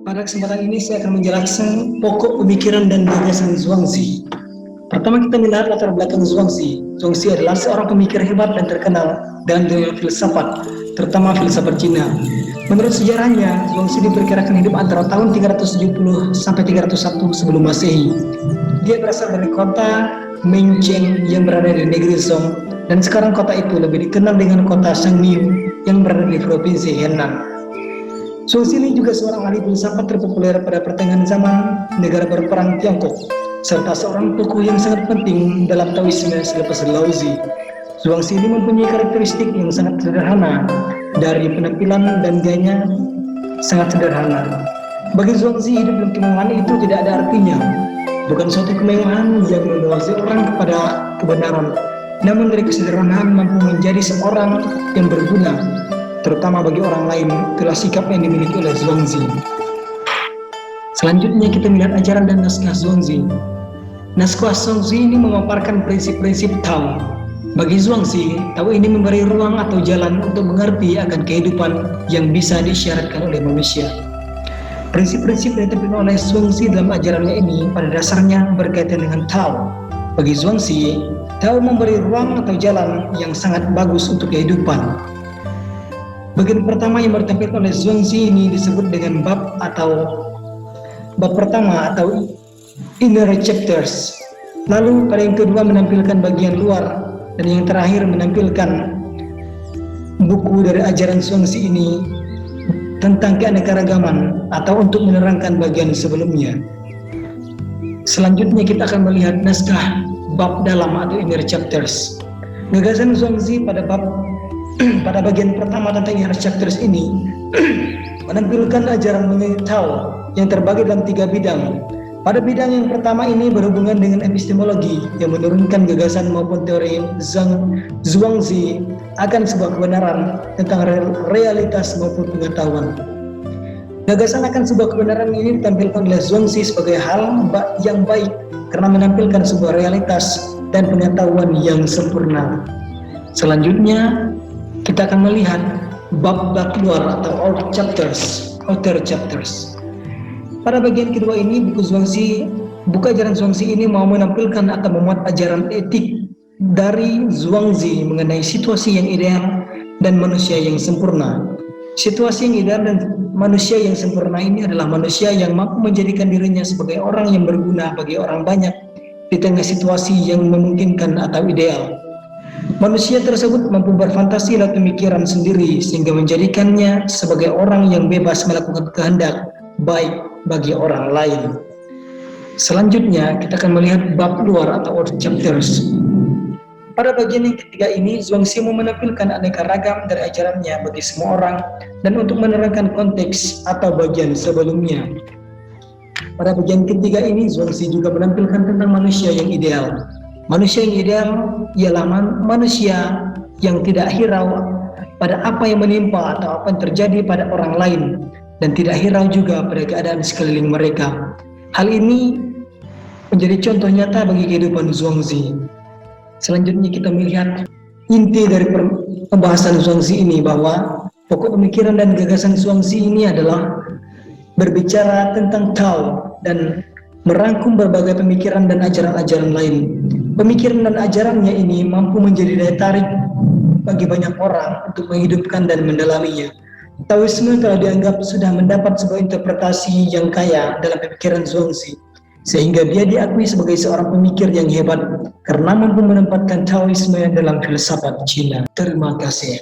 Pada kesempatan ini saya akan menjelaskan pokok pemikiran dan gagasan Zhuangzi. Pertama kita melihat latar belakang Zhuangzi. Zhuangzi adalah seorang pemikir hebat dan terkenal dalam dunia filsafat, terutama filsafat Cina. Menurut sejarahnya, Zhuangzi diperkirakan hidup antara tahun 370 sampai 301 sebelum Masehi. Dia berasal dari kota Mengcheng yang berada di negeri Song, dan sekarang kota itu lebih dikenal dengan kota Shangmiu yang berada di provinsi Henan. Zhuangzi ini juga seorang ahli filsafat terpopuler pada pertengahan zaman negara berperang Tiongkok, serta seorang tokoh yang sangat penting dalam Taoisme selepas Laozi. Zhuangzi ini mempunyai karakteristik yang sangat sederhana, dari penampilan dan gayanya sangat sederhana. Bagi Zhuangzi, hidup dalam kemewahan itu tidak ada artinya. Bukan suatu kemewahan yang menguasai orang kepada kebenaran, namun dari kesederhanaan mampu menjadi seorang yang berguna, terutama bagi orang lain. Itulah sikap yang dimiliki oleh Zhuangzi. Selanjutnya kita melihat ajaran dan naskah Zhuangzi. Naskah Zhuangzi ini memaparkan prinsip-prinsip Tao. Bagi Zhuangzi, Tao ini memberi ruang atau jalan untuk mengerti akan kehidupan yang bisa disyaratkan oleh manusia. Prinsip-prinsip yang ditampilkan oleh Zhuangzi dalam ajarannya ini pada dasarnya berkaitan dengan Tao. Bagi Zhuangzi, Tao memberi ruang atau jalan yang sangat bagus untuk kehidupan. Bagian pertama yang ditampilkan oleh Zhuangzi ini disebut dengan bab pertama atau inner chapters. Lalu pada yang kedua menampilkan bagian luar, dan yang terakhir menampilkan buku dari ajaran Zhuangzi ini tentang keanekaragaman atau untuk menerangkan bagian sebelumnya. Selanjutnya kita akan melihat naskah bab dalam atau inner chapters. Gagasan Zhuangzi pada bagian pertama tentang inner chapters ini menampilkan ajaran mengenai Tao yang terbagi dalam 3 bidang. Pada bidang yang pertama ini berhubungan dengan epistemologi yang menurunkan gagasan maupun teori Zhuangzi akan sebuah kebenaran tentang realitas maupun pengetahuan. Gagasan akan sebuah kebenaran ini ditampilkan oleh Zhuangzi sebagai hal yang baik karena menampilkan sebuah realitas dan pengetahuan yang sempurna. Selanjutnya kita akan melihat bab-bab luar atau outer chapters. Pada bagian kedua ini, buku ajaran Zhuangzi ini mau menampilkan atau memuat ajaran etik dari Zhuangzi mengenai situasi yang ideal dan manusia yang sempurna. Situasi yang ideal dan manusia yang sempurna ini adalah manusia yang mampu menjadikan dirinya sebagai orang yang berguna bagi orang banyak di tengah situasi yang memungkinkan atau ideal. Manusia tersebut mampu berfantasi lewat pemikiran sendiri sehingga menjadikannya sebagai orang yang bebas melakukan kehendak baik bagi orang lain. Selanjutnya kita akan melihat bab luar atau outer chapters. Pada bagian yang ketiga ini, Zhuangzi mau menampilkan aneka ragam dari ajarannya bagi semua orang dan untuk menerangkan konteks atau bagian sebelumnya. Pada bagian ketiga ini, Zhuangzi juga menampilkan tentang manusia yang ideal. Manusia yang ideal ialah manusia yang tidak hirau pada apa yang menimpa atau apa yang terjadi pada orang lain, dan tidak hirau juga pada keadaan sekeliling mereka. Hal ini menjadi contoh nyata bagi kehidupan Zhuangzi. Selanjutnya kita melihat inti dari pembahasan Zhuangzi ini, bahwa pokok pemikiran dan gagasan Zhuangzi ini adalah berbicara tentang Tao dan merangkum berbagai pemikiran dan ajaran-ajaran lain. Pemikiran dan ajarannya ini mampu menjadi daya tarik bagi banyak orang untuk menghidupkan dan mendalaminya. Taoisme telah dianggap sudah mendapat sebuah interpretasi yang kaya dalam pemikiran Zhuangzi, sehingga dia diakui sebagai seorang pemikir yang hebat karena mampu menempatkan Taoisme dalam filsafat Cina. Terima kasih.